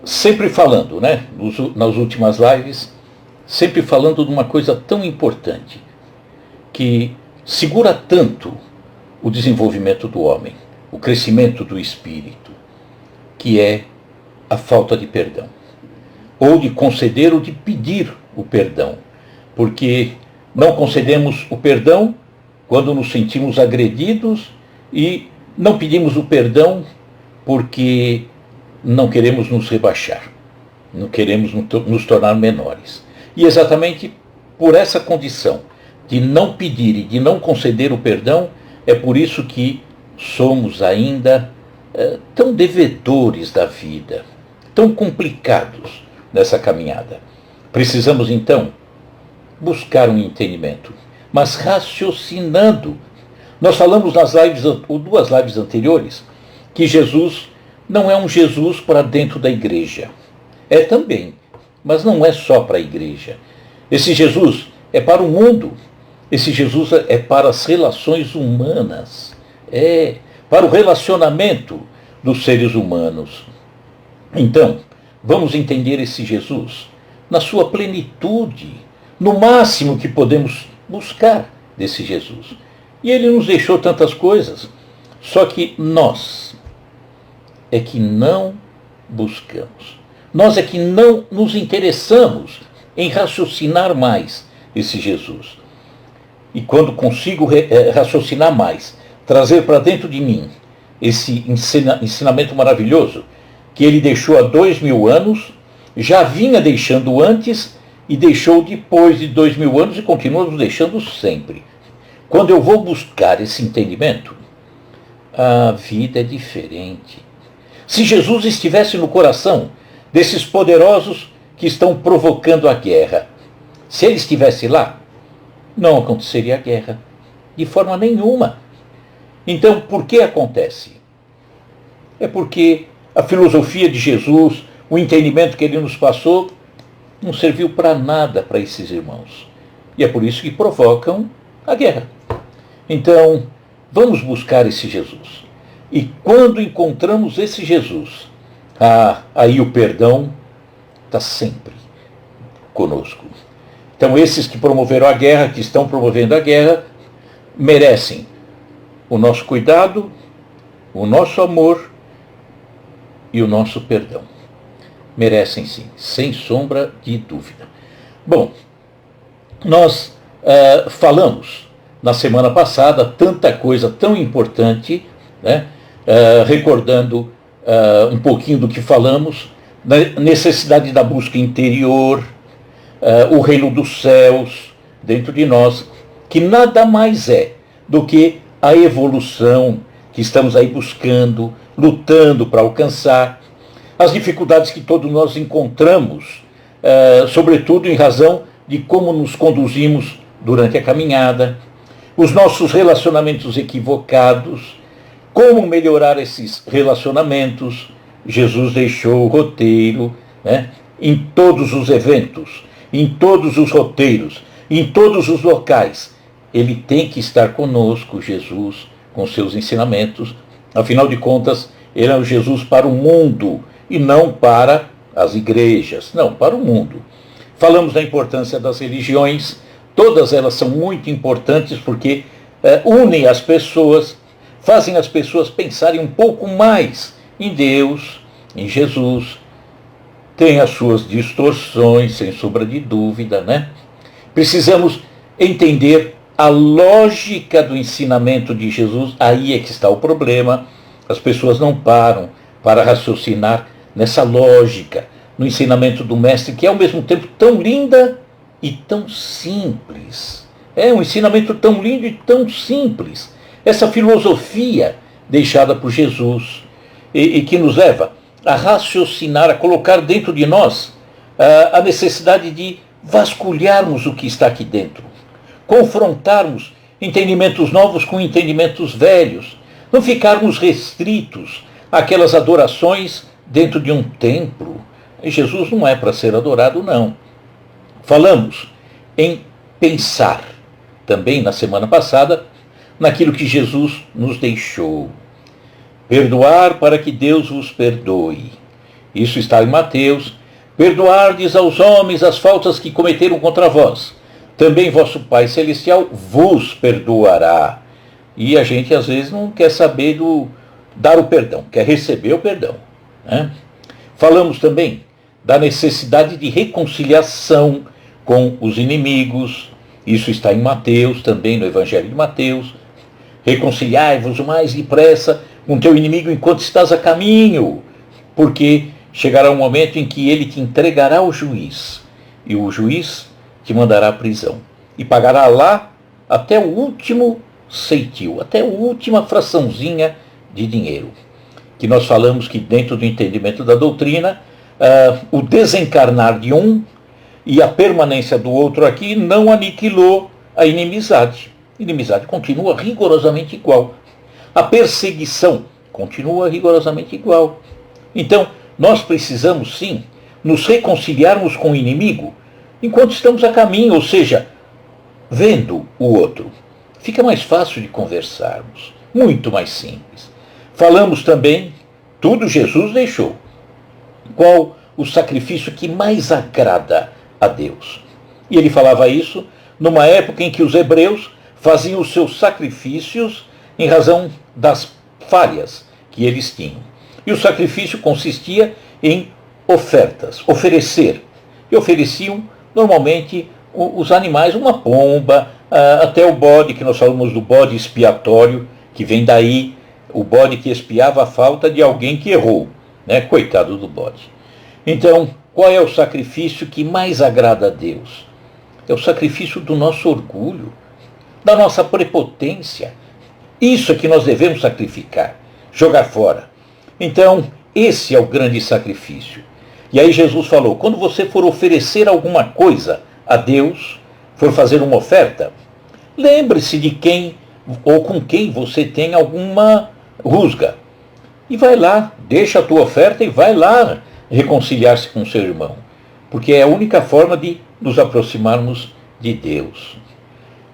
Sempre falando, né, nas últimas lives, sempre falando de uma coisa tão importante, que segura tanto o desenvolvimento do homem, o crescimento do espírito, que é a falta de perdão. Ou de conceder ou de pedir o perdão. Porque não concedemos o perdão quando nos sentimos agredidos e não pedimos o perdão porque não queremos nos rebaixar, não queremos nos tornar menores. E exatamente por essa condição de não pedir e de não conceder o perdão, é por isso que somos ainda tão devedores da vida, tão complicados nessa caminhada. Precisamos então buscar um entendimento, mas raciocinando. Nós falamos nas lives, ou duas lives anteriores, que Jesus não é um Jesus para dentro da igreja. É também, mas não é só para a igreja. Esse Jesus é para o mundo. Esse Jesus é para as relações humanas. É para o relacionamento dos seres humanos. Então, vamos entender esse Jesus na sua plenitude, no máximo que podemos buscar desse Jesus. E ele nos deixou tantas coisas, só que nós é que não buscamos. Nós é que não nos interessamos em raciocinar mais esse Jesus. E quando consigo raciocinar mais, trazer para dentro de mim esse ensinamento maravilhoso que ele deixou há 2000 anos, já vinha deixando antes e deixou depois de 2000 anos e continua nos deixando sempre. Quando eu vou buscar esse entendimento, a vida é diferente. Se Jesus estivesse no coração desses poderosos que estão provocando a guerra, se ele estivesse lá, não aconteceria a guerra, de forma nenhuma. Então, por que acontece? É porque a filosofia de Jesus, o entendimento que ele nos passou, não serviu para nada para esses irmãos. E é por isso que provocam a guerra. Então, vamos buscar esse Jesus. E quando encontramos esse Jesus, aí o perdão está sempre conosco. Então, esses que promoveram a guerra, que estão promovendo a guerra, merecem o nosso cuidado, o nosso amor e o nosso perdão. Merecem sim, sem sombra de dúvida. Bom, nós falamos na semana passada tanta coisa tão importante, né? Recordando um pouquinho do que falamos, da necessidade da busca interior, o reino dos céus dentro de nós, que nada mais é do que a evolução que estamos aí buscando, lutando para alcançar, as dificuldades que todos nós encontramos, sobretudo em razão de como nos conduzimos durante a caminhada, os nossos relacionamentos equivocados, como melhorar esses relacionamentos. Jesus deixou o roteiro, né, em todos os eventos, em todos os roteiros, em todos os locais. Ele tem que estar conosco, Jesus, com seus ensinamentos. Afinal de contas, ele é o Jesus para o mundo e não para as igrejas, não, para o mundo. Falamos da importância das religiões, todas elas são muito importantes porque unem as pessoas, fazem as pessoas pensarem um pouco mais em Deus, em Jesus. Tem as suas distorções, sem sombra de dúvida, né? Precisamos entender a lógica do ensinamento de Jesus. Aí é que está o problema. As pessoas não param para raciocinar nessa lógica, no ensinamento do Mestre, que é ao mesmo tempo tão linda e tão simples. É um ensinamento tão lindo e tão simples. Essa filosofia deixada por Jesus e que nos leva a raciocinar, a colocar dentro de nós a necessidade de vasculharmos o que está aqui dentro, confrontarmos entendimentos novos com entendimentos velhos, não ficarmos restritos àquelas adorações dentro de um templo. E Jesus não é para ser adorado, não. Falamos em pensar, também na semana passada, naquilo que Jesus nos deixou. Perdoar para que Deus vos perdoe. Isso está em Mateus. Perdoardes aos homens as faltas que cometeram contra vós. Também vosso Pai Celestial vos perdoará. E a gente às vezes não quer saber dar o perdão, quer receber o perdão, né? Falamos também da necessidade de reconciliação com os inimigos. Isso está em Mateus, também no Evangelho de Mateus. Reconciliai-vos o mais depressa com teu inimigo enquanto estás a caminho, porque chegará um momento em que ele te entregará ao juiz, e o juiz te mandará à prisão, e pagará lá até o último ceitil, até a última fraçãozinha de dinheiro. Que nós falamos que dentro do entendimento da doutrina, o desencarnar de um e a permanência do outro aqui não aniquilou a inimizade. A inimizade continua rigorosamente igual. A perseguição continua rigorosamente igual. Então, nós precisamos sim nos reconciliarmos com o inimigo enquanto estamos a caminho, ou seja, vendo o outro. Fica mais fácil de conversarmos, muito mais simples. Falamos também, tudo Jesus deixou. Qual o sacrifício que mais agrada a Deus? E ele falava isso numa época em que os hebreus faziam os seus sacrifícios em razão das falhas que eles tinham. E o sacrifício consistia em ofertas, oferecer. E ofereciam normalmente os animais, uma pomba, até o bode, que nós falamos do bode expiatório, que vem daí, o bode que expiava a falta de alguém que errou, né? Coitado do bode. Então, qual é o sacrifício que mais agrada a Deus? É o sacrifício do nosso orgulho, da nossa prepotência. Isso é que nós devemos sacrificar, jogar fora. Então, esse é o grande sacrifício. E aí Jesus falou, quando você for oferecer alguma coisa a Deus, for fazer uma oferta, lembre-se de quem ou com quem você tem alguma rusga. E vai lá, deixa a tua oferta e vai lá reconciliar-se com o seu irmão. Porque é a única forma de nos aproximarmos de Deus.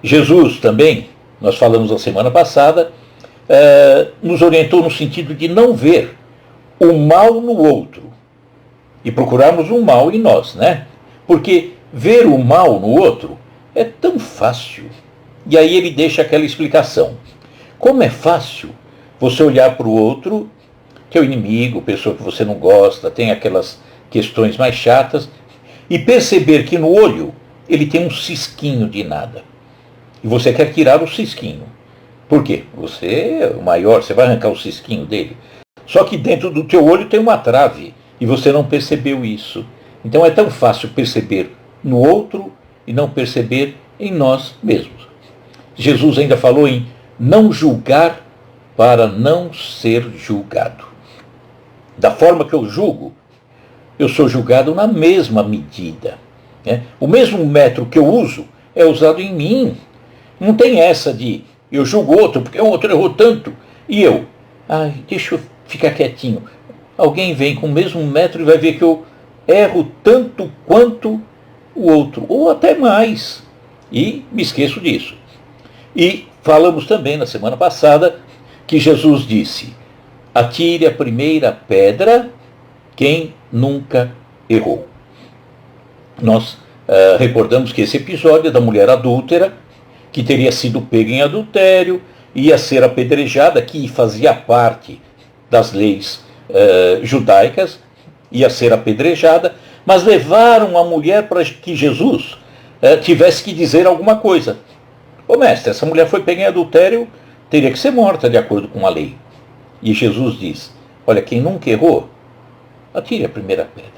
Jesus também, nós falamos na semana passada, nos orientou no sentido de não ver o mal no outro e procurarmos o mal em nós, né? Porque ver o mal no outro é tão fácil. E aí ele deixa aquela explicação. Como é fácil você olhar para o outro, teu inimigo, pessoa que você não gosta, tem aquelas questões mais chatas, e perceber que no olho ele tem um cisquinho de nada. E você quer tirar o cisquinho. Por quê? Você é o maior, você vai arrancar o cisquinho dele. Só que dentro do teu olho tem uma trave, e você não percebeu isso. Então é tão fácil perceber no outro e não perceber em nós mesmos. Jesus ainda falou em não julgar para não ser julgado. Da forma que eu julgo, eu sou julgado na mesma medida, né? O mesmo metro que eu uso é usado em mim. Não tem essa de eu julgo outro porque o outro errou tanto e eu, deixa eu ficar quietinho. Alguém vem com o mesmo metro e vai ver que eu erro tanto quanto o outro, ou até mais, e me esqueço disso. E falamos também na semana passada que Jesus disse, atire a primeira pedra quem nunca errou. Nós recordamos que esse episódio é da mulher adúltera, que teria sido pega em adultério, ia ser apedrejada, que fazia parte das leis judaicas, ia ser apedrejada, mas levaram a mulher para que Jesus tivesse que dizer alguma coisa. Ô mestre, essa mulher foi pega em adultério, teria que ser morta de acordo com a lei. E Jesus diz, olha, quem nunca errou, atire a primeira pedra.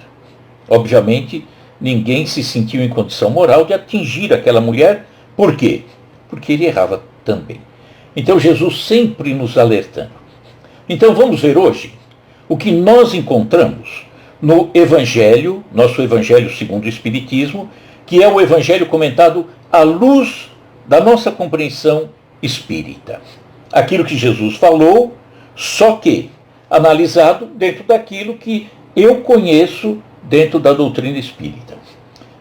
Obviamente, ninguém se sentiu em condição moral de atingir aquela mulher. Por quê? Porque ele errava também. Então Jesus sempre nos alertando. Então vamos ver hoje o que nós encontramos no Evangelho, nosso Evangelho segundo o Espiritismo, que é o Evangelho comentado à luz da nossa compreensão espírita. Aquilo que Jesus falou, só que analisado dentro daquilo que eu conheço dentro da doutrina espírita.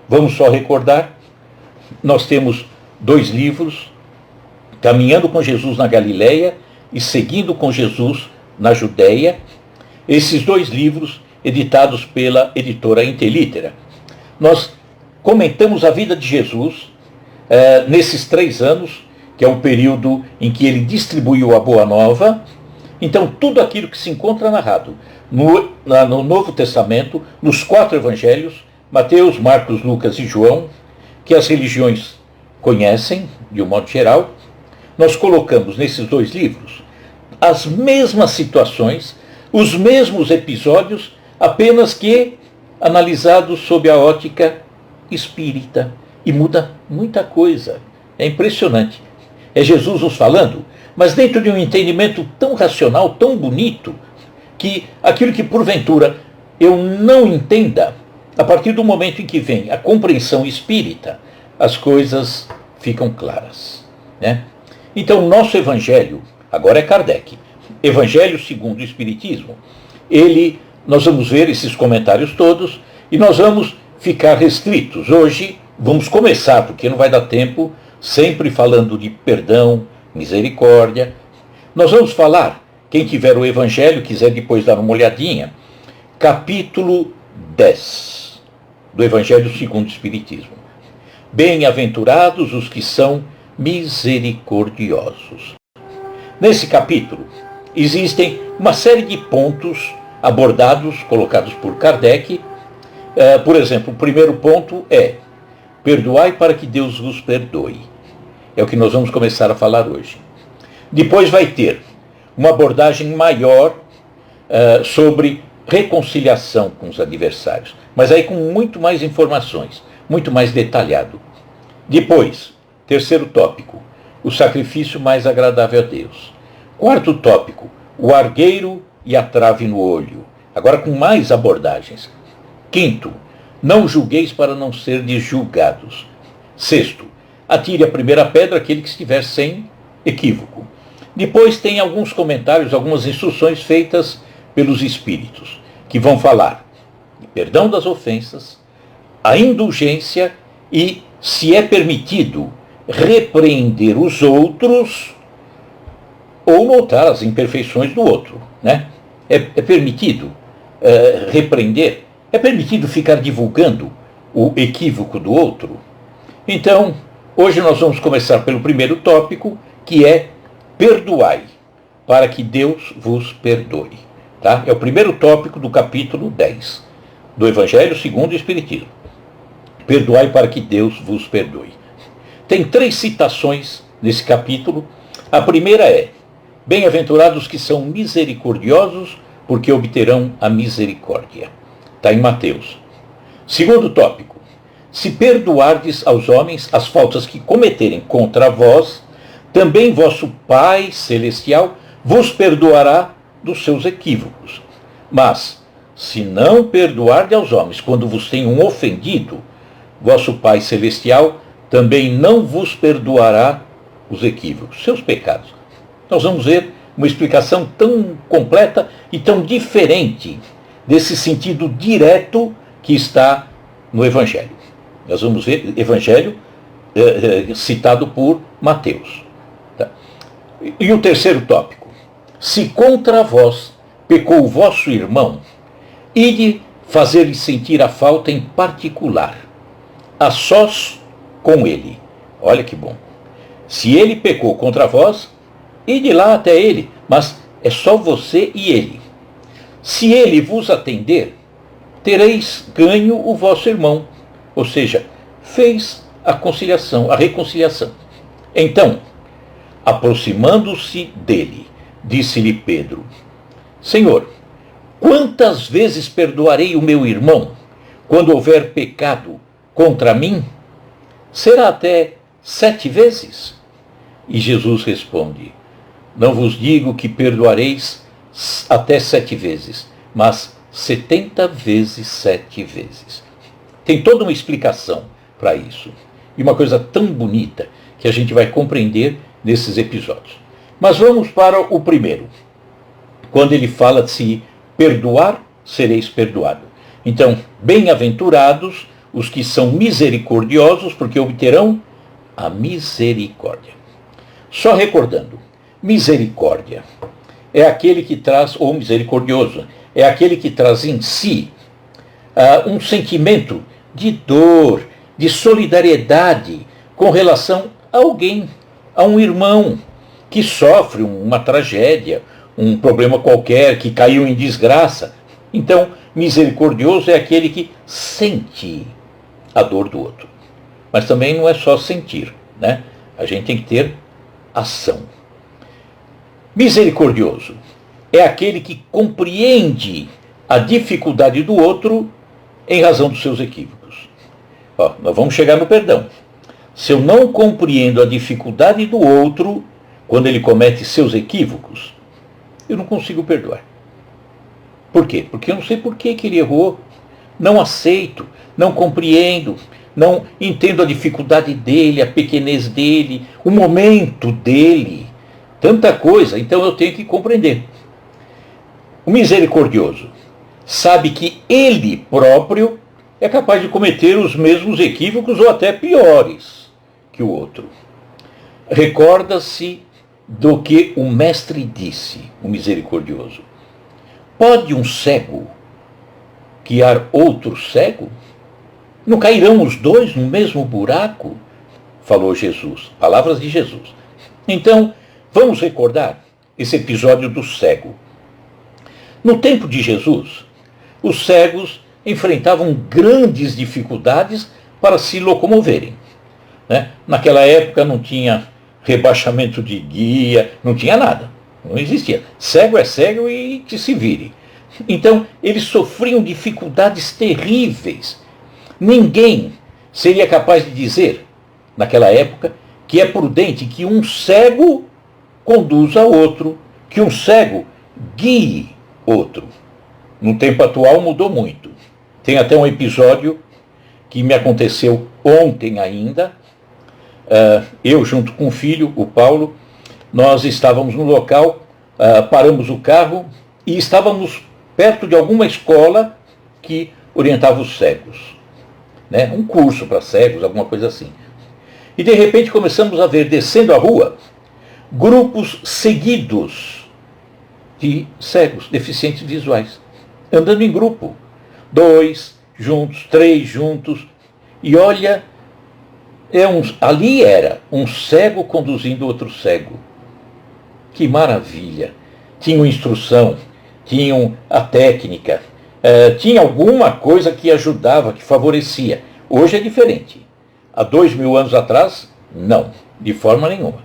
Vamos só recordar, nós temos 2 livros, Caminhando com Jesus na Galileia e Seguindo com Jesus na Judéia. Esses 2 livros, editados pela editora Intelitera. Nós comentamos a vida de Jesus nesses 3 anos, que é o período em que ele distribuiu a Boa Nova. Então, tudo aquilo que se encontra narrado no Novo Testamento, nos 4 evangelhos, Mateus, Marcos, Lucas e João, que as religiões conhecem, de um modo geral, nós colocamos nesses 2 livros as mesmas situações, os mesmos episódios, apenas que analisados sob a ótica espírita. E muda muita coisa. É impressionante. É Jesus nos falando, mas dentro de um entendimento tão racional, tão bonito, que aquilo que porventura eu não entenda, a partir do momento em que vem a compreensão espírita, as coisas ficam claras, né? Então, o nosso evangelho, agora é Kardec, Evangelho segundo o Espiritismo, nós vamos ver esses comentários todos e nós vamos ficar restritos. Hoje, vamos começar, porque não vai dar tempo, sempre falando de perdão, misericórdia. Nós vamos falar, quem tiver o Evangelho, quiser depois dar uma olhadinha, capítulo 10 do Evangelho segundo o Espiritismo. Bem-aventurados os que são misericordiosos. Nesse capítulo, existem uma série de pontos abordados, colocados por Kardec. Por exemplo, o primeiro ponto é: perdoai para que Deus vos perdoe. É o que nós vamos começar a falar hoje. Depois vai ter uma abordagem maior sobre reconciliação com os adversários, mas aí com muito mais informações, muito mais detalhado. Depois, terceiro tópico, o sacrifício mais agradável a Deus. Quarto tópico, o argueiro e a trave no olho, agora com mais abordagens. Quinto, não julgueis para não serdes julgados. Sexto, atire a primeira pedra aquele que estiver sem equívoco. Depois tem alguns comentários, algumas instruções feitas pelos espíritos, que vão falar de perdão das ofensas, a indulgência e, se é permitido, repreender os outros ou notar as imperfeições do outro, né? É permitido repreender? É permitido ficar divulgando o equívoco do outro? Então, hoje nós vamos começar pelo primeiro tópico, que é perdoai, para que Deus vos perdoe. Tá? É o primeiro tópico do capítulo 10 do Evangelho segundo o Espiritismo. Perdoai para que Deus vos perdoe. Tem 3 citações nesse capítulo. A primeira é: bem-aventurados que são misericordiosos, porque obterão a misericórdia. Está em Mateus. Segundo tópico: se perdoardes aos homens as faltas que cometerem contra vós, também vosso Pai Celestial vos perdoará dos seus equívocos. Mas, se não perdoardes aos homens quando vos tenham ofendido, vosso Pai Celestial também não vos perdoará os equívocos, seus pecados. Nós vamos ver uma explicação tão completa e tão diferente desse sentido direto que está no Evangelho. Nós vamos ver Evangelho citado por Mateus. Tá? E o terceiro tópico: se contra vós pecou o vosso irmão, ide fazer-lhe sentir a falta em particular, a sós com ele. Olha que bom. Se ele pecou contra vós, ide lá até ele, mas é só você e ele. Se ele vos atender, tereis ganho o vosso irmão. Ou seja, fez a conciliação, a reconciliação. Então, aproximando-se dele, disse-lhe Pedro: Senhor, quantas vezes perdoarei o meu irmão quando houver pecado contra mim? Será até 7 vezes? E Jesus responde: não vos digo que perdoareis até 7 vezes, mas 70 vezes 7 vezes. Tem toda uma explicação para isso. E uma coisa tão bonita que a gente vai compreender nesses episódios. Mas vamos para o primeiro. Quando ele fala de se perdoar, sereis perdoado. Então, bem-aventurados os que são misericordiosos, porque obterão a misericórdia. Só recordando, misericórdia é aquele que traz, ou misericordioso, é aquele que traz em si um sentimento de dor, de solidariedade com relação a alguém, a um irmão que sofre uma tragédia, um problema qualquer, que caiu em desgraça. Então, misericordioso é aquele que sente a dor do outro. Mas também não é só sentir, né? A gente tem que ter ação. Misericordioso é aquele que compreende a dificuldade do outro em razão dos seus equívocos. Ó, nós vamos chegar no perdão. Se eu não compreendo a dificuldade do outro quando ele comete seus equívocos, eu não consigo perdoar. Por quê? Porque eu não sei por que ele errou. Não aceito, não compreendo, não entendo a dificuldade dele, a pequenez dele, o momento dele. Tanta coisa, então eu tenho que compreender. O misericordioso sabe que ele próprio é capaz de cometer os mesmos equívocos ou até piores que o outro. Recorda-se do que o mestre disse, o misericordioso. Pode um cego guiar outro cego? Não cairão os dois no mesmo buraco? Falou Jesus, palavras de Jesus. Então, vamos recordar esse episódio do cego. No tempo de Jesus, os cegos enfrentavam grandes dificuldades para se locomoverem, né? Naquela época não tinha rebaixamento de guia, não tinha nada, não existia. Cego é cego e que se vire. Então, eles sofriam dificuldades terríveis. Ninguém seria capaz de dizer, naquela época, que é prudente que um cego conduza outro, que um cego guie outro. No tempo atual mudou muito. Tem até um episódio que me aconteceu ontem ainda. Eu, junto com o filho, o Paulo, nós estávamos no local, paramos o carro e estávamos perto de alguma escola que orientava os cegos, né? Um curso para cegos, alguma coisa assim. E de repente começamos a ver, descendo a rua, grupos seguidos de cegos, deficientes visuais, andando em grupo, 2 juntos, 3 juntos, e olha, ali era um cego conduzindo outro cego. Que maravilha! Tinham instrução, tinham a técnica, tinha alguma coisa que ajudava, que favorecia. Hoje é diferente. Há 2000 anos atrás, não, de forma nenhuma.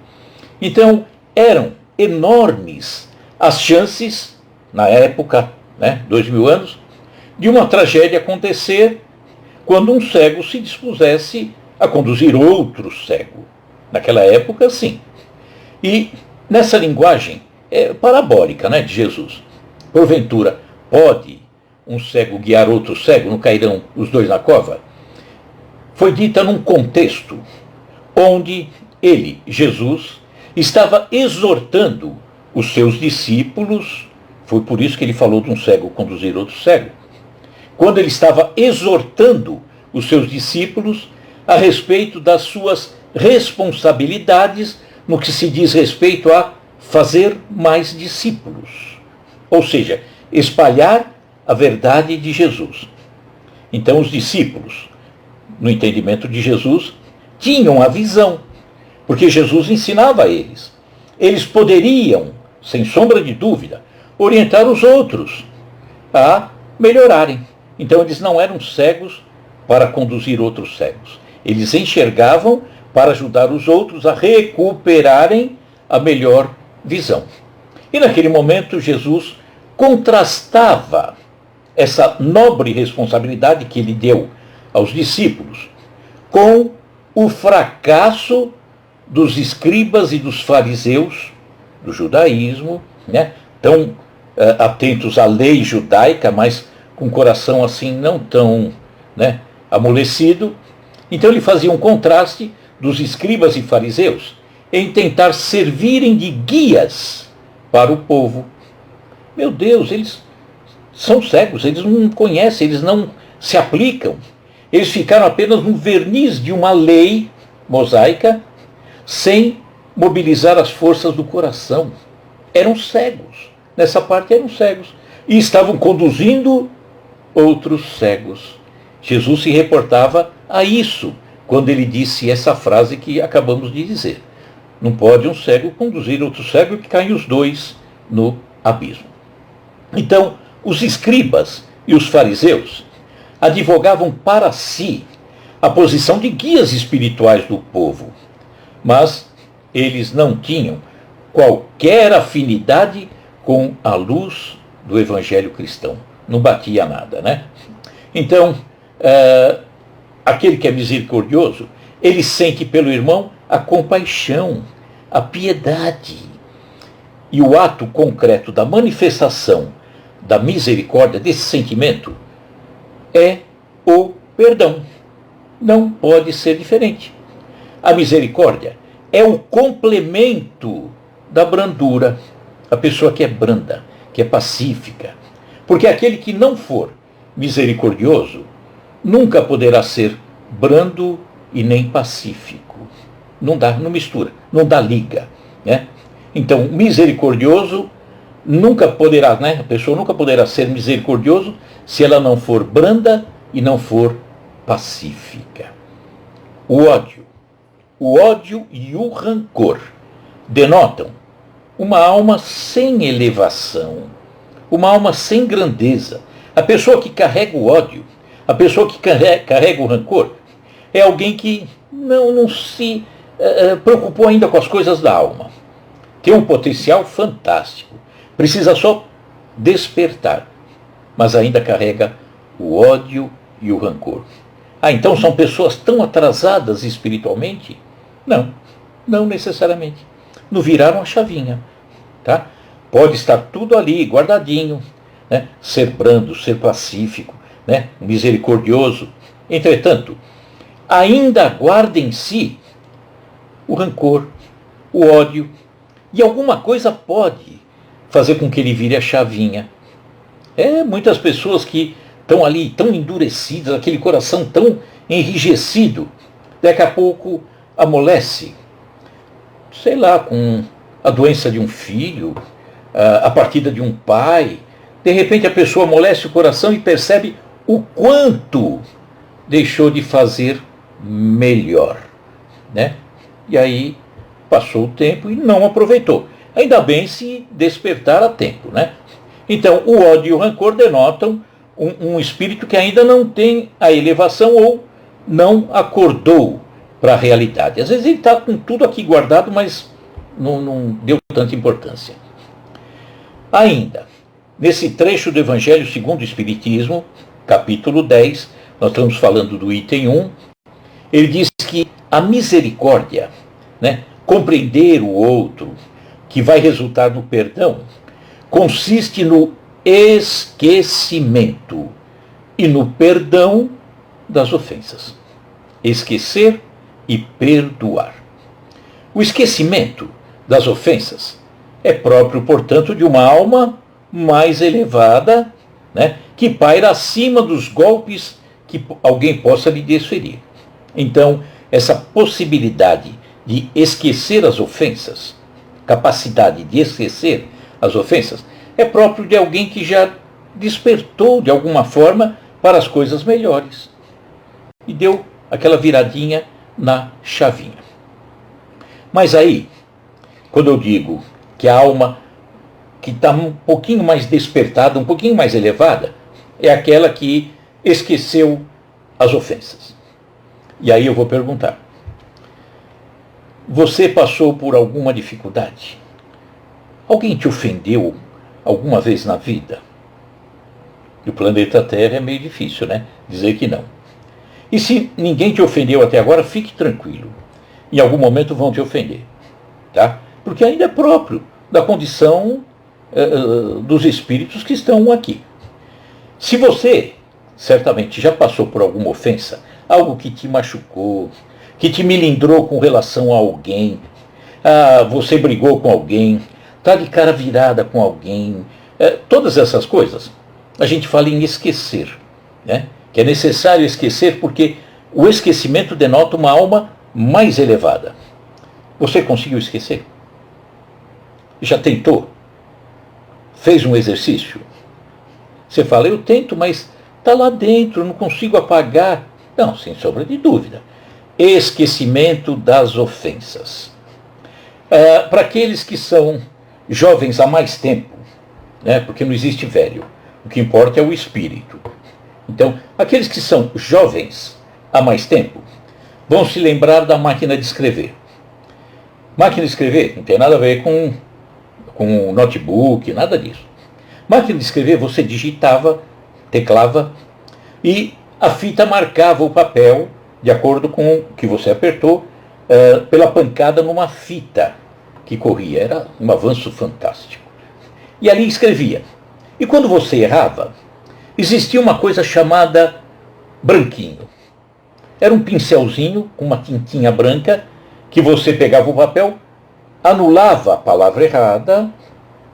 Então, eram enormes as chances, na época, né, 2000 anos, de uma tragédia acontecer quando um cego se dispusesse a conduzir outro cego. Naquela época, sim. E nessa linguagem parabólica, né, de Jesus, porventura, pode um cego guiar outro cego, não cairão os dois na cova? Foi dita num contexto onde ele, Jesus, estava exortando os seus discípulos. Foi por isso que ele falou de um cego conduzir outro cego. Quando ele estava exortando os seus discípulos a respeito das suas responsabilidades no que se diz respeito a fazer mais discípulos. Ou seja, espalhar a verdade de Jesus. Então os discípulos, no entendimento de Jesus, tinham a visão, porque Jesus ensinava a eles. Eles poderiam, sem sombra de dúvida, orientar os outros a melhorarem. Então eles não eram cegos para conduzir outros cegos. Eles enxergavam para ajudar os outros a recuperarem a melhor visão. E naquele momento Jesus contrastava essa nobre responsabilidade que ele deu aos discípulos com o fracasso dos escribas e dos fariseus do judaísmo, né, tão atentos à lei judaica, mas com o coração assim não tão, né, amolecido. Então ele fazia um contraste dos escribas e fariseus em tentar servirem de guias para o povo. Meu Deus, eles são cegos, eles não conhecem, eles não se aplicam. Eles ficaram apenas no verniz de uma lei mosaica, sem mobilizar as forças do coração. Eram cegos. Nessa parte eram cegos. e estavam conduzindo outros cegos. Jesus se reportava a isso quando ele disse essa frase que acabamos de dizer. Não pode um cego conduzir outro cego, que caem os dois no abismo. Então, os escribas e os fariseus advogavam para si a posição de guias espirituais do povo, mas eles não tinham qualquer afinidade com a luz do evangelho cristão. Não batia nada, né? Então, aquele que é misericordioso, ele sente pelo irmão a compaixão, a piedade. E o ato concreto da manifestação da misericórdia, desse sentimento, é o perdão. Não pode ser diferente. A misericórdia é o complemento da brandura. A pessoa que é branda, que é pacífica. Porque aquele que não for misericordioso nunca poderá ser brando e nem pacífico. Não dá, não mistura, não dá liga, né? Então, misericordioso nunca poderá, né? A pessoa nunca poderá ser misericordioso se ela não for branda e não for pacífica. O ódio e o rancor denotam uma alma sem elevação, uma alma sem grandeza. A pessoa que carrega o ódio, a pessoa que carrega o rancor, é alguém que não se preocupou ainda com as coisas da alma. Tem um potencial fantástico, precisa só despertar, mas ainda carrega o ódio e o rancor. Então são pessoas tão atrasadas espiritualmente? Não, não necessariamente. Não viraram a chavinha, tá? Pode estar tudo ali, guardadinho, né? Ser brando, ser pacífico, né? Misericordioso. Entretanto, ainda guarda em si o rancor, o ódio, e alguma coisa pode fazer com que ele vire a chavinha. Muitas pessoas que estão ali tão endurecidas, aquele coração tão enrijecido, daqui a pouco amolece, sei lá, com a doença de um filho, a partida de um pai. De repente a pessoa amolece o coração e percebe o quanto deixou de fazer melhor, né? E aí passou o tempo e não aproveitou. Ainda bem se despertar a tempo, né? Então, o ódio e o rancor denotam um espírito que ainda não tem a elevação ou não acordou para a realidade. Às vezes ele está com tudo aqui guardado, mas não deu tanta importância. Ainda, nesse trecho do Evangelho segundo o Espiritismo, capítulo 10, nós estamos falando do item 1, ele diz que a misericórdia, né, compreender o outro, que vai resultar no perdão, consiste no esquecimento e no perdão das ofensas. Esquecer e perdoar. O esquecimento das ofensas é próprio, portanto, de uma alma mais elevada, né, que paira acima dos golpes que alguém possa lhe desferir. Então, essa possibilidade de esquecer as ofensas, capacidade de esquecer as ofensas, é próprio de alguém que já despertou de alguma forma para as coisas melhores e deu aquela viradinha na chavinha. Mas aí, quando eu digo que a alma que está um pouquinho mais despertada, um pouquinho mais elevada, é aquela que esqueceu as ofensas. E aí eu vou perguntar: você passou por alguma dificuldade? Alguém te ofendeu alguma vez na vida? E o planeta Terra é meio difícil, né? Dizer que não. E se ninguém te ofendeu até agora, fique tranquilo. Em algum momento vão te ofender, tá? Porque ainda é próprio da condição dos espíritos que estão aqui. Se você, certamente, já passou por alguma ofensa, algo que te machucou, que te melindrou com relação a alguém, você brigou com alguém, está de cara virada com alguém, todas essas coisas, a gente fala em esquecer, né? Que é necessário esquecer porque o esquecimento denota uma alma mais elevada. Você conseguiu esquecer? Já tentou? Fez um exercício? Você fala, eu tento, mas está lá dentro, eu não consigo apagar. Não, sem sombra de dúvida. Esquecimento das ofensas. Para aqueles que são jovens há mais tempo, né, porque não existe velho, o que importa é o espírito. Então, aqueles que são jovens há mais tempo vão se lembrar da máquina de escrever. Máquina de escrever não tem nada a ver com notebook, nada disso. Máquina de escrever, você digitava, teclava, e a fita marcava o papel de acordo com o que você apertou, pela pancada numa fita que corria. Era um avanço fantástico. E ali escrevia. E quando você errava, existia uma coisa chamada branquinho. Era um pincelzinho com uma tintinha branca que você pegava o papel, anulava a palavra errada,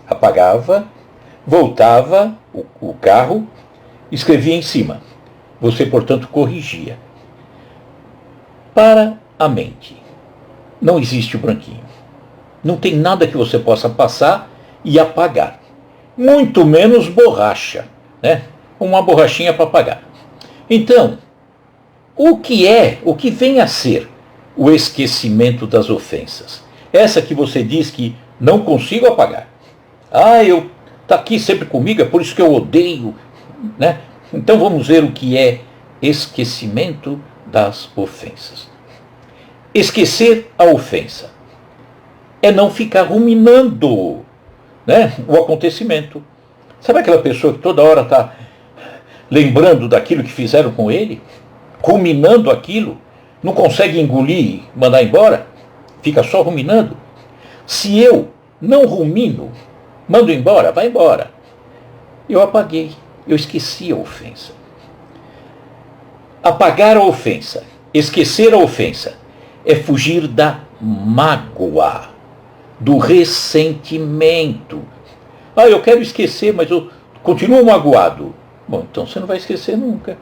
apagava, voltava o carro, escrevia em cima. Você, portanto, corrigia. Para a mente, não existe o branquinho. Não tem nada que você possa passar e apagar. Muito menos borracha, né? Uma borrachinha para apagar. Então, o que vem a ser o esquecimento das ofensas? Essa que você diz que não consigo apagar. Está aqui sempre comigo, é por isso que eu odeio, né? Então vamos ver o que é esquecimento das ofensas. Esquecer a ofensa é não ficar ruminando, né, o acontecimento. Sabe aquela pessoa que toda hora está lembrando daquilo que fizeram com ele? Ruminando aquilo? Não consegue engolir, mandar embora? Fica só ruminando? Se eu não rumino, mando embora, vai embora. Eu apaguei, eu esqueci a ofensa. Apagar a ofensa, esquecer a ofensa, é fugir da mágoa, do ressentimento. Eu quero esquecer, mas eu continuo magoado. Bom, então você não vai esquecer nunca.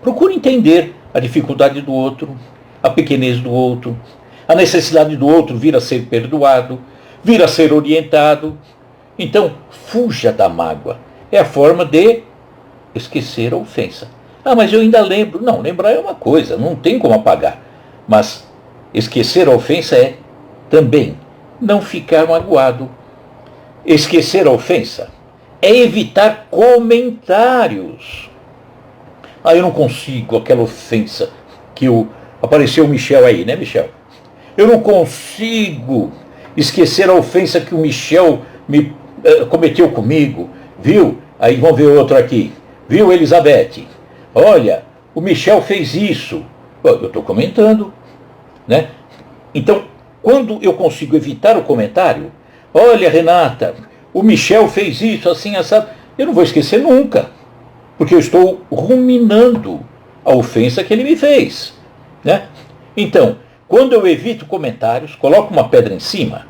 Procure entender a dificuldade do outro, a pequenez do outro, a necessidade do outro vir a ser perdoado, vir a ser orientado. Então, fuja da mágoa. É a forma de esquecer a ofensa. Mas eu ainda lembro. Não, lembrar é uma coisa, não tem como apagar. Mas esquecer a ofensa é também não ficar magoado. Esquecer a ofensa é evitar comentários. Eu não consigo aquela ofensa que apareceu o Michel aí, né, Michel? Eu não consigo esquecer a ofensa que o Michel cometeu comigo, viu? Aí vamos ver outro aqui, viu, Elizabeth? Olha, o Michel fez isso. Eu estou comentando, né? Então, quando eu consigo evitar o comentário, olha, Renata, o Michel fez isso, assim, assado, eu não vou esquecer nunca, porque eu estou ruminando a ofensa que ele me fez, né? Então, quando eu evito comentários, coloco uma pedra em cima,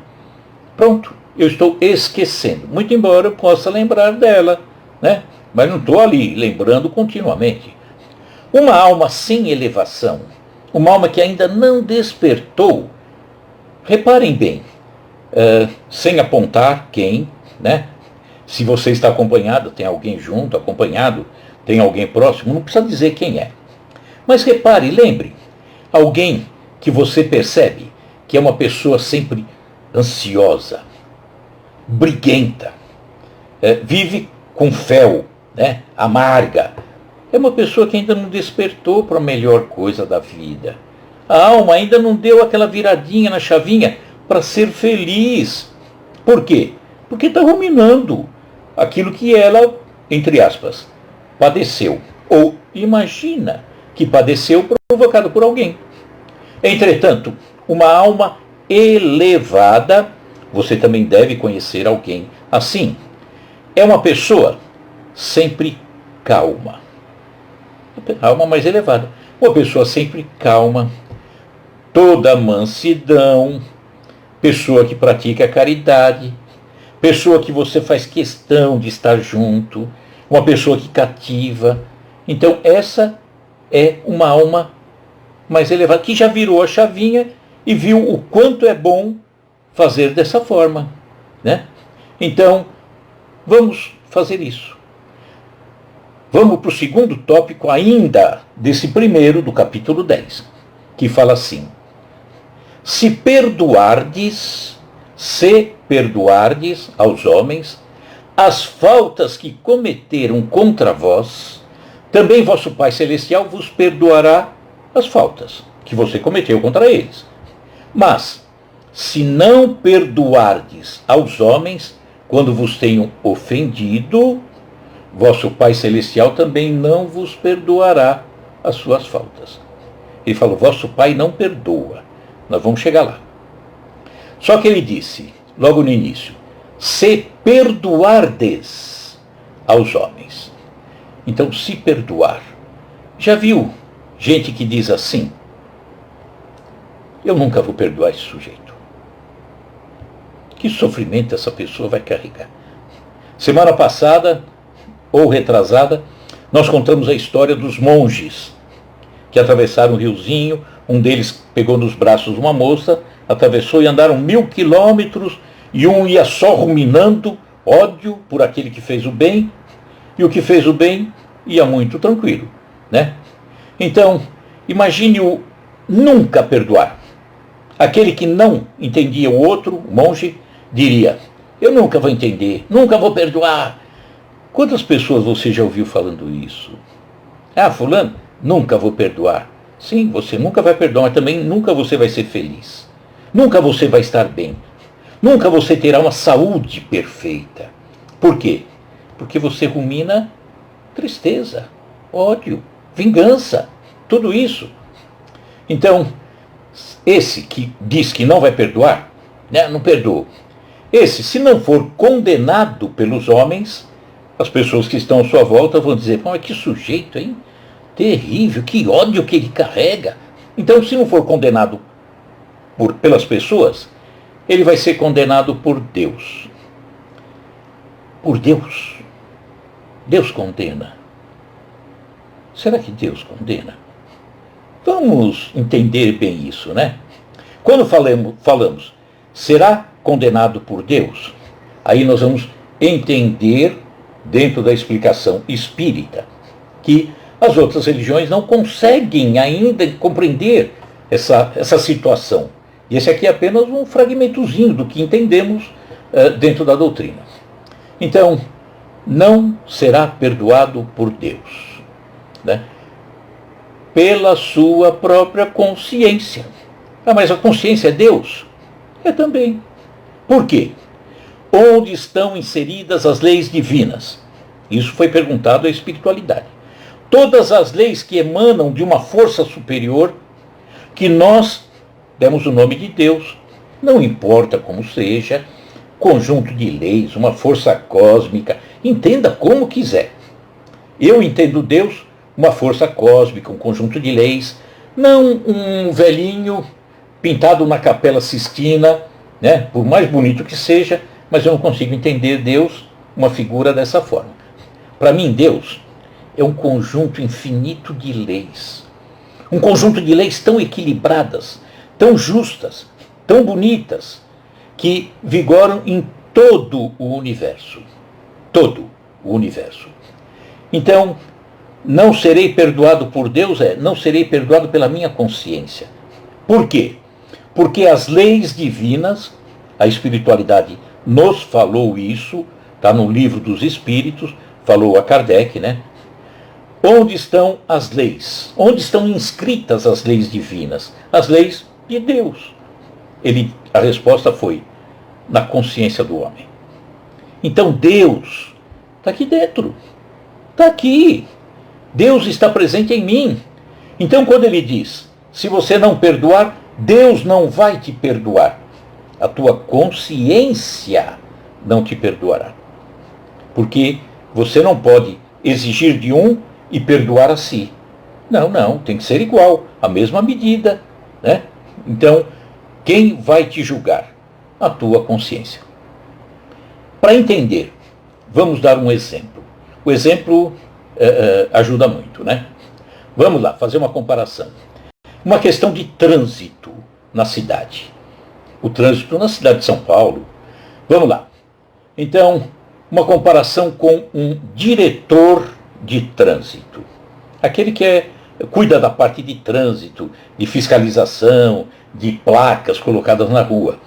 pronto, eu estou esquecendo, muito embora eu possa lembrar dela, né? Mas não estou ali lembrando continuamente. Uma alma sem elevação, uma alma que ainda não despertou, reparem bem, sem apontar quem, né? Se você está acompanhado, tem alguém junto, acompanhado, tem alguém próximo, não precisa dizer quem é. Mas repare, lembre, alguém que você percebe que é uma pessoa sempre ansiosa, briguenta, vive com fel, né? Amarga. É uma pessoa que ainda não despertou para a melhor coisa da vida. A alma ainda não deu aquela viradinha na chavinha para ser feliz. Por quê? Porque está ruminando aquilo que ela, entre aspas, padeceu. Ou imagina que padeceu provocado por alguém. Entretanto, uma alma elevada, você também deve conhecer alguém assim. É uma pessoa sempre calma. Alma mais elevada. Uma pessoa sempre calma, toda mansidão, pessoa que pratica a caridade, pessoa que você faz questão de estar junto, uma pessoa que cativa. Então essa é uma alma mais elevada, que já virou a chavinha e viu o quanto é bom fazer dessa forma, né? Então, vamos fazer isso. Vamos para o segundo tópico ainda desse primeiro do capítulo 10, que fala assim: se perdoardes aos homens as faltas que cometeram contra vós, também vosso Pai Celestial vos perdoará as faltas que você cometeu contra eles. Mas, se não perdoardes aos homens quando vos tenham ofendido, vosso Pai Celestial também não vos perdoará as suas faltas. Ele falou, vosso Pai não perdoa. Nós vamos chegar lá. Só que ele disse, logo no início, se perdoardes aos homens. Então, se perdoar. Já viu gente que diz assim, eu nunca vou perdoar esse sujeito. Que sofrimento essa pessoa vai carregar. Semana passada, ou retrasada, nós contamos a história dos monges que atravessaram o riozinho. Um deles pegou nos braços uma moça, atravessou e andaram 1000 quilômetros, e um ia só ruminando ódio por aquele que fez o bem, e o que fez o bem ia muito tranquilo, né? Então, imagine o nunca perdoar. Aquele que não entendia o outro, o monge, diria, eu nunca vou entender, nunca vou perdoar. Quantas pessoas você já ouviu falando isso? Ah, fulano, nunca vou perdoar. Sim, você nunca vai perdoar, mas também nunca você vai ser feliz. Nunca você vai estar bem. Nunca você terá uma saúde perfeita. Por quê? Porque você rumina tristeza, ódio, vingança, tudo isso. Então, esse que diz que não vai perdoar, né, não perdoa. Esse, se não for condenado pelos homens, as pessoas que estão à sua volta vão dizer, mas que sujeito, hein? Terrível, que ódio que ele carrega. Então, se não for condenado pelas pessoas, ele vai ser condenado por Deus. Por Deus. Deus condena. Será que Deus condena? Vamos entender bem isso, né? Quando falamos, será condenado por Deus? Aí nós vamos entender, dentro da explicação espírita, que as outras religiões não conseguem ainda compreender essa situação. E esse aqui é apenas um fragmentozinho do que entendemos dentro da doutrina. Então, não será perdoado por Deus, né? Pela sua própria consciência. Ah, mas a consciência é Deus? É também. Por quê? Onde estão inseridas as leis divinas? Isso foi perguntado à espiritualidade. Todas as leis que emanam de uma força superior, que nós demos o nome de Deus, não importa como seja, conjunto de leis, uma força cósmica, entenda como quiser. Eu entendo Deus, uma força cósmica, um conjunto de leis, não um velhinho pintado na Capela Sistina, né, por mais bonito que seja, mas eu não consigo entender Deus, uma figura dessa forma. Para mim, Deus é um conjunto infinito de leis. Um conjunto de leis tão equilibradas, tão justas, tão bonitas, que vigoram em todo o universo. Todo o universo. Então, não serei perdoado por Deus, não serei perdoado pela minha consciência. Por quê? Porque as leis divinas, a espiritualidade nos falou isso, está no Livro dos Espíritos, falou a Kardec, né? Onde estão as leis? Onde estão inscritas as leis divinas? As leis de Deus. A resposta foi, na consciência do homem. Então Deus está aqui dentro. Está aqui. Deus está presente em mim. Então quando ele diz, se você não perdoar, Deus não vai te perdoar. A tua consciência não te perdoará. Porque você não pode exigir de um e perdoar a si. Não, tem que ser igual, a mesma medida, né? Então, quem vai te julgar? A tua consciência. Para entender, vamos dar um exemplo. O exemplo ajuda muito, né? Vamos lá, fazer uma comparação. Uma questão de trânsito na cidade. O trânsito na cidade de São Paulo. Vamos lá. Então, uma comparação com um diretor de trânsito. Aquele que cuida da parte de trânsito, de fiscalização, de placas colocadas na rua.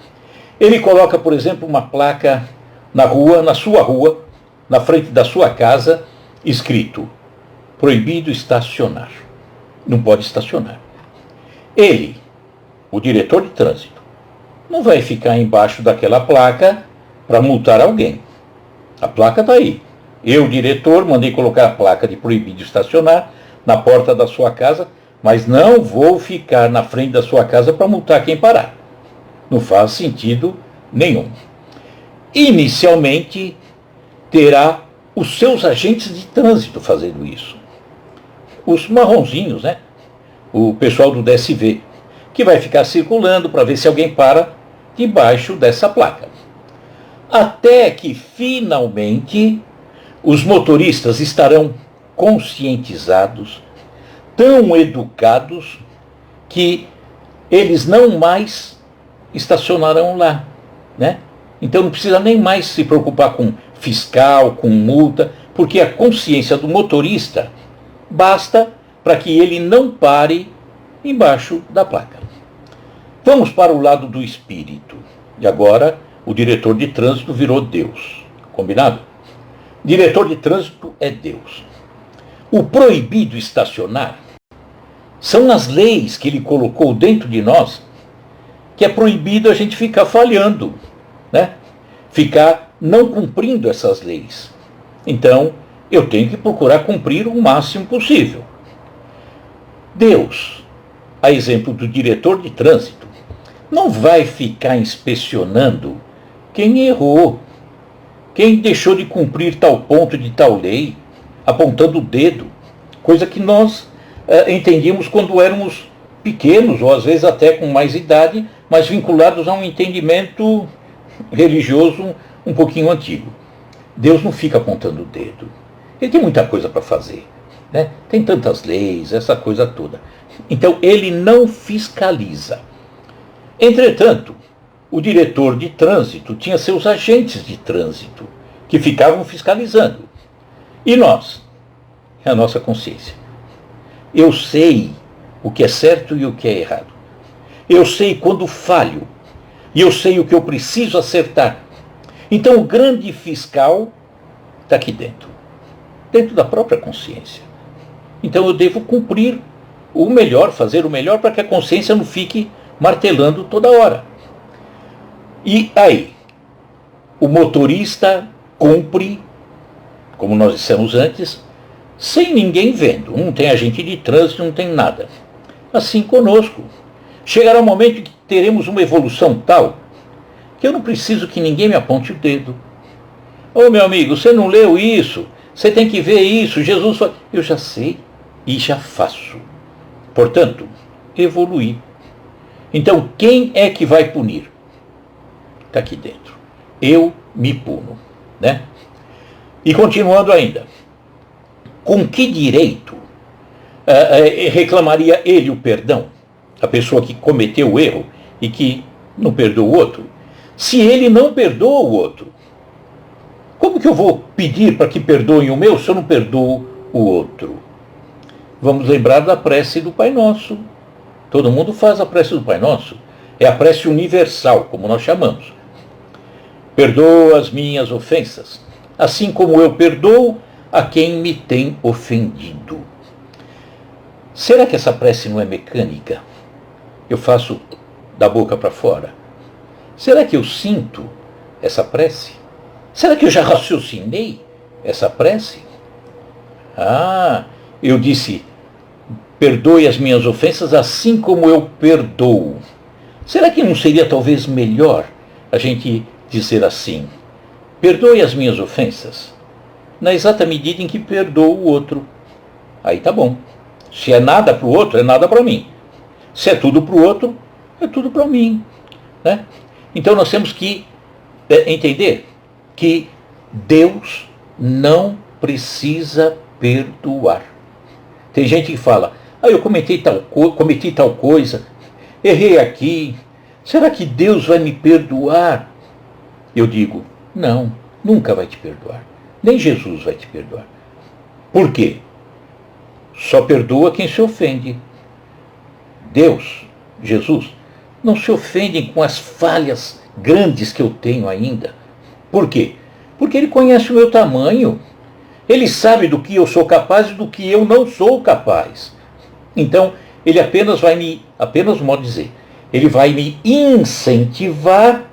Ele coloca, por exemplo, uma placa na rua, na sua rua, na frente da sua casa, escrito: proibido estacionar. Não pode estacionar. Ele, o diretor de trânsito, não vai ficar embaixo daquela placa para multar alguém. A placa está aí. Eu, diretor, mandei colocar a placa de proibido estacionar na porta da sua casa, mas não vou ficar na frente da sua casa para multar quem parar. Não faz sentido nenhum. Inicialmente, terá os seus agentes de trânsito fazendo isso. Os marronzinhos, né? O pessoal do DSV, que vai ficar circulando para ver se alguém para debaixo dessa placa. Até que, finalmente, os motoristas estarão conscientizados, tão educados, que eles não mais estacionarão lá, né? Então não precisa nem mais se preocupar com fiscal, com multa, porque a consciência do motorista basta para que ele não pare embaixo da placa. Vamos para o lado do espírito. E agora o diretor de trânsito virou Deus. Combinado? Diretor de trânsito é Deus. O proibido estacionar são as leis que ele colocou dentro de nós, que é proibido a gente ficar falhando, né? Ficar não cumprindo essas leis. Então, eu tenho que procurar cumprir o máximo possível. Deus, a exemplo do diretor de trânsito, não vai ficar inspecionando quem errou, quem deixou de cumprir tal ponto de tal lei, apontando o dedo, coisa que nós entendíamos quando éramos pequenos, ou às vezes até com mais idade, mas vinculados a um entendimento religioso um pouquinho antigo. Deus não fica apontando o dedo. Ele tem muita coisa para fazer, né? Tem tantas leis, essa coisa toda. Então ele não fiscaliza. Entretanto, o diretor de trânsito tinha seus agentes de trânsito, que ficavam fiscalizando. E nós? É a nossa consciência. Eu sei o que é certo e o que é errado. Eu sei quando falho. E eu sei o que eu preciso acertar. Então o grande fiscal está aqui dentro. Dentro da própria consciência. Então eu devo cumprir o melhor, fazer o melhor para que a consciência não fique martelando toda hora. E aí, o motorista cumpre, como nós dissemos antes, sem ninguém vendo. Não tem agente de trânsito, não tem nada. Assim conosco. Chegará um momento que teremos uma evolução tal que eu não preciso que ninguém me aponte o dedo. Ô meu amigo, você não leu isso? Você tem que ver isso. Jesus fala. Eu já sei e já faço. Portanto, evoluir. Então, quem é que vai punir? Está aqui dentro. Eu me puno, né? E continuando ainda. Com que direito reclamaria ele o perdão? A pessoa que cometeu o erro e que não perdoa o outro? Se ele não perdoa o outro, como que eu vou pedir para que perdoem o meu se eu não perdoo o outro? Vamos lembrar da prece do Pai Nosso. Todo mundo faz a prece do Pai Nosso. É a prece universal, como nós chamamos. Perdoa as minhas ofensas, assim como eu perdoo a quem me tem ofendido. Será que essa prece não é mecânica? Eu faço da boca para fora? Será que eu sinto essa prece? Será que eu já raciocinei essa prece? Eu disse, perdoe as minhas ofensas assim como eu perdoo. Será que não seria talvez melhor a gente dizer assim, perdoe as minhas ofensas, na exata medida em que perdoo o outro? Aí tá bom. Se é nada para o outro, é nada para mim. Se é tudo para o outro, é tudo para mim, né? Então nós temos que entender que Deus não precisa perdoar. Tem gente que fala, eu cometi tal coisa, errei aqui, será que Deus vai me perdoar? Eu digo, não, nunca vai te perdoar. Nem Jesus vai te perdoar. Por quê? Só perdoa quem se ofende. Deus, Jesus, não se ofendem com as falhas grandes que eu tenho ainda. Por quê? Porque Ele conhece o meu tamanho. Ele sabe do que eu sou capaz e do que eu não sou capaz. Então, Ele apenas modo de dizer, Ele vai me incentivar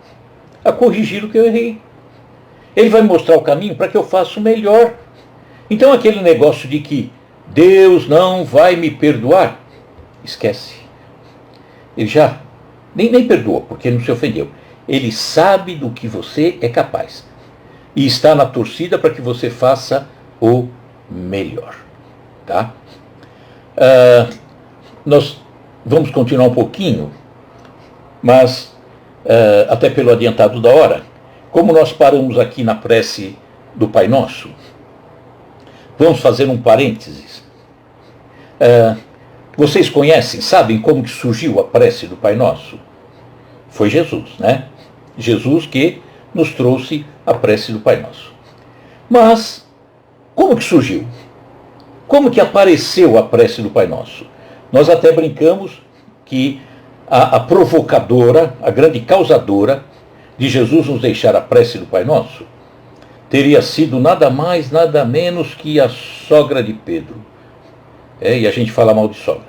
a corrigir o que eu errei. Ele vai mostrar o caminho para que eu faça o melhor. Então, aquele negócio de que Deus não vai me perdoar, esquece. Ele já nem perdoa, porque não se ofendeu. Ele sabe do que você é capaz. E está na torcida para que você faça o melhor. Tá? Nós vamos continuar um pouquinho, mas até pelo adiantado da hora, como nós paramos aqui na prece do Pai Nosso, vamos fazer um parênteses. Vocês conhecem, sabem como que surgiu a prece do Pai Nosso? Foi Jesus, né? Jesus que nos trouxe a prece do Pai Nosso. Mas, como que surgiu? Como que apareceu a prece do Pai Nosso? Nós até brincamos que a provocadora, a grande causadora de Jesus nos deixar a prece do Pai Nosso, teria sido nada mais, nada menos que a sogra de Pedro. E a gente fala mal de sogra.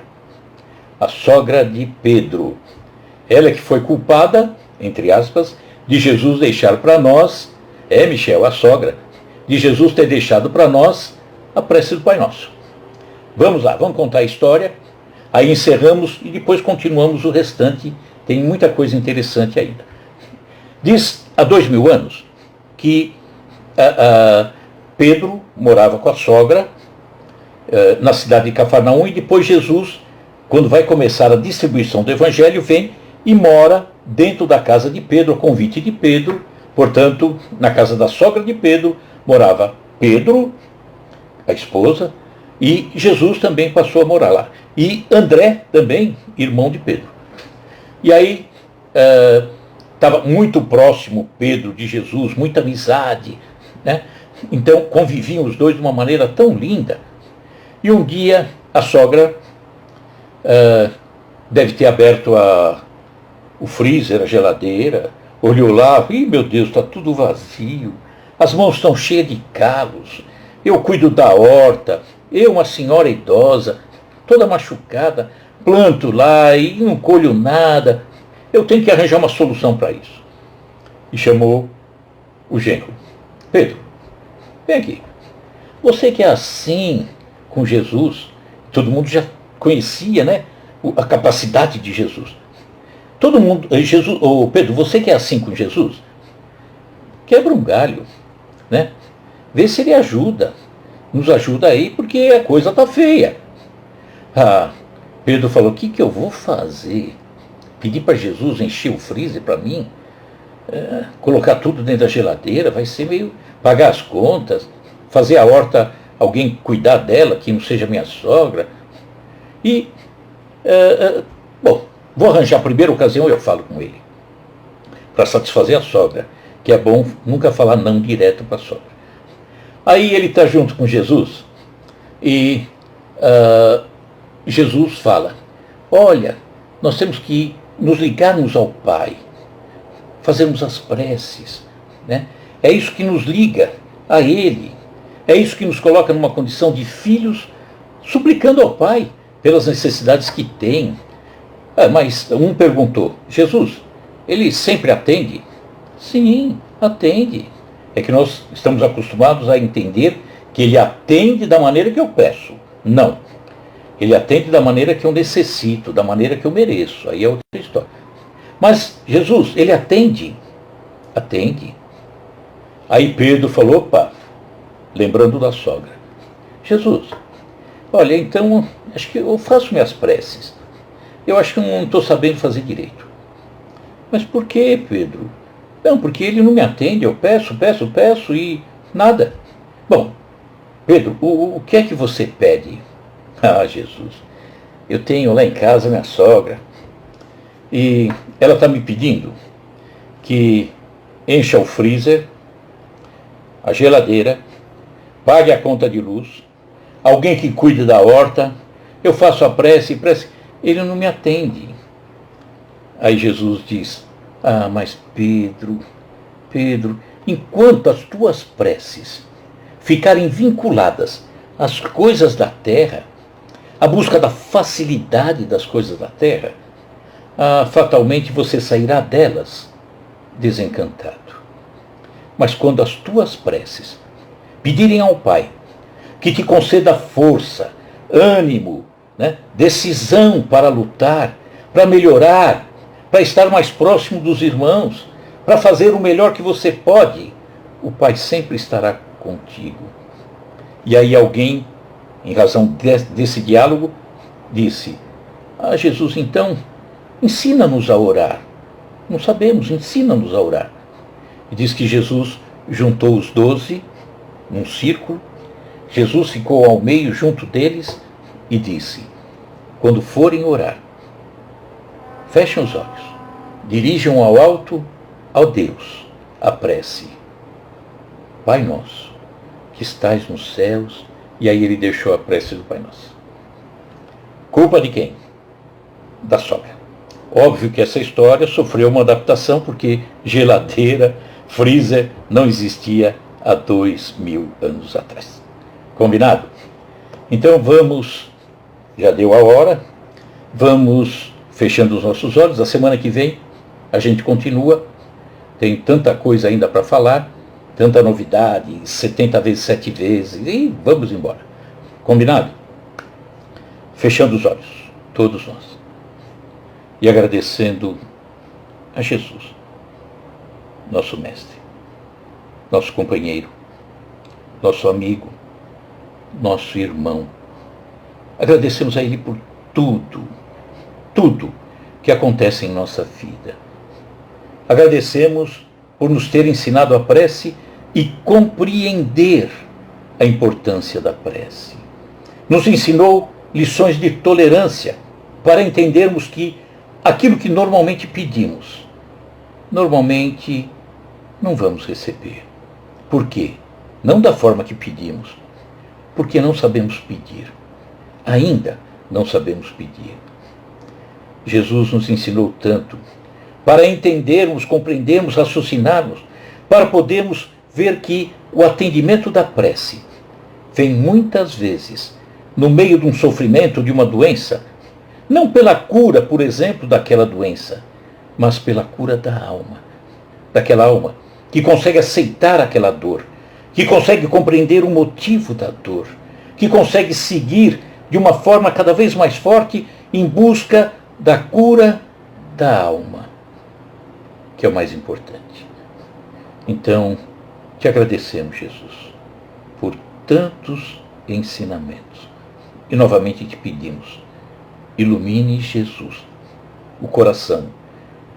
A sogra de Pedro. Ela que foi culpada, entre aspas, de Jesus deixar para nós, Michel, a sogra, de Jesus ter deixado para nós a prece do Pai Nosso. Vamos lá, vamos contar a história, aí encerramos e depois continuamos o restante, tem muita coisa interessante ainda. Diz há 2000 anos que Pedro morava com a sogra na cidade de Cafarnaum, e depois Jesus, quando vai começar a distribuição do Evangelho, vem e mora dentro da casa de Pedro, a convite de Pedro. Portanto, na casa da sogra de Pedro, morava Pedro, a esposa, e Jesus também passou a morar lá. E André também, irmão de Pedro. E aí, estava muito próximo Pedro de Jesus, muita amizade, né? Então, conviviam os dois de uma maneira tão linda. E um dia, a sogra deve ter aberto o freezer, a geladeira, olhou lá, meu Deus, está tudo vazio, as mãos estão cheias de calos, eu cuido da horta, eu, uma senhora idosa, toda machucada, planto lá e não colho nada, eu tenho que arranjar uma solução para isso. E chamou o genro. Pedro, vem aqui, você que é assim com Jesus, todo mundo já conhecia, né, a capacidade de Jesus. Todo mundo, Jesus, Pedro, você que é assim com Jesus, quebra um galho, né? Vê se ele ajuda, nos ajuda aí, porque a coisa está feia. Pedro falou, o que eu vou fazer? Pedir para Jesus encher o freezer para mim? Colocar tudo dentro da geladeira? Vai ser meio... pagar as contas, fazer a horta, alguém cuidar dela, que não seja minha sogra. E, bom, vou arranjar a primeira ocasião, eu falo com ele, para satisfazer a sogra, que é bom nunca falar não direto para a sogra. Aí ele está junto com Jesus e Jesus fala, olha, nós temos que nos ligarmos ao Pai, fazermos as preces, né? É isso que nos liga a Ele, é isso que nos coloca numa condição de filhos, suplicando ao Pai pelas necessidades que tem. Mas um perguntou, Jesus, ele sempre atende? Sim, atende. É que nós estamos acostumados a entender que ele atende da maneira que eu peço. Não. Ele atende da maneira que eu necessito, da maneira que eu mereço. Aí é outra história. Mas Jesus, ele atende? Atende. Aí Pedro falou, opa, lembrando da sogra. Jesus, olha, então, acho que eu faço minhas preces. Eu acho que não estou sabendo fazer direito. Mas por que, Pedro? Não, porque ele não me atende, eu peço e nada. Bom, Pedro, o que é que você pede? Jesus, eu tenho lá em casa minha sogra e ela está me pedindo que encha o freezer, a geladeira, pague a conta de luz, alguém que cuide da horta, eu faço a prece, ele não me atende. Aí Jesus diz, mas Pedro, enquanto as tuas preces ficarem vinculadas às coisas da terra, à busca da facilidade das coisas da terra, fatalmente você sairá delas desencantado. Mas quando as tuas preces pedirem ao Pai que te conceda força, ânimo, decisão para lutar, para melhorar, para estar mais próximo dos irmãos, para fazer o melhor que você pode, o Pai sempre estará contigo. E aí alguém, em razão desse diálogo, disse, Jesus, então, ensina-nos a orar. Não sabemos, ensina-nos a orar. E diz que Jesus juntou os 12 num círculo, Jesus ficou ao meio junto deles e disse, quando forem orar, fechem os olhos, dirijam ao alto, ao Deus, a prece. Pai nosso, que estais nos céus, e aí ele deixou a prece do Pai Nosso. Culpa de quem? Da sogra. Óbvio que essa história sofreu uma adaptação, porque geladeira, freezer, não existia há 2000 anos atrás. Combinado? Então vamos, já deu a hora, vamos fechando os nossos olhos. A semana que vem a gente continua, tem tanta coisa ainda para falar, tanta novidade, 70 vezes 7 vezes, e vamos embora. Combinado? Fechando os olhos, todos nós. E agradecendo a Jesus, nosso mestre, nosso companheiro, nosso amigo, nosso irmão. Agradecemos a Ele por tudo que acontece em nossa vida. Agradecemos por nos ter ensinado a prece e compreender a importância da prece. Nos ensinou lições de tolerância para entendermos que aquilo que normalmente pedimos, normalmente não vamos receber. Por quê? Não da forma que pedimos, porque não sabemos pedir. Ainda não sabemos pedir. Jesus nos ensinou tanto para entendermos, compreendermos, raciocinarmos, para podermos ver que o atendimento da prece vem muitas vezes no meio de um sofrimento, de uma doença, não pela cura, por exemplo, daquela doença, mas pela cura da alma, daquela alma que consegue aceitar aquela dor, que consegue compreender o motivo da dor, que consegue seguir de uma forma cada vez mais forte em busca da cura da alma, que é o mais importante. Então, te agradecemos, Jesus, por tantos ensinamentos. E novamente te pedimos, ilumine, Jesus, o coração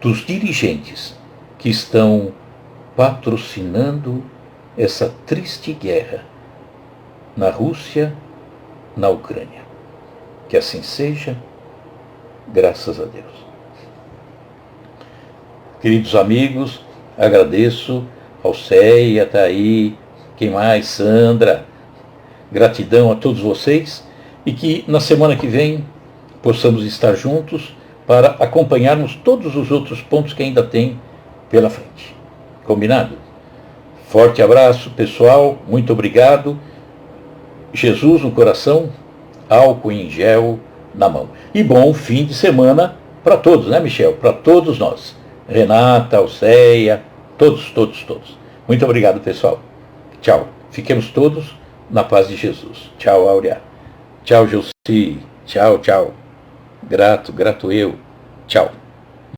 dos dirigentes que estão patrocinando essa triste guerra na Rússia, na Ucrânia. Que assim seja, graças a Deus. Queridos amigos, agradeço ao Ceia, tá aí, quem mais? Sandra. Gratidão a todos vocês e que na semana que vem possamos estar juntos para acompanharmos todos os outros pontos que ainda tem pela frente. Combinado? Forte abraço, pessoal. Muito obrigado. Jesus no coração, álcool em gel na mão. E bom fim de semana para todos, né, Michel? Para todos nós. Renata, Alceia, todos. Muito obrigado, pessoal. Tchau. Fiquemos todos na paz de Jesus. Tchau, Áurea. Tchau, Gelsi. Tchau. Grato eu. Tchau.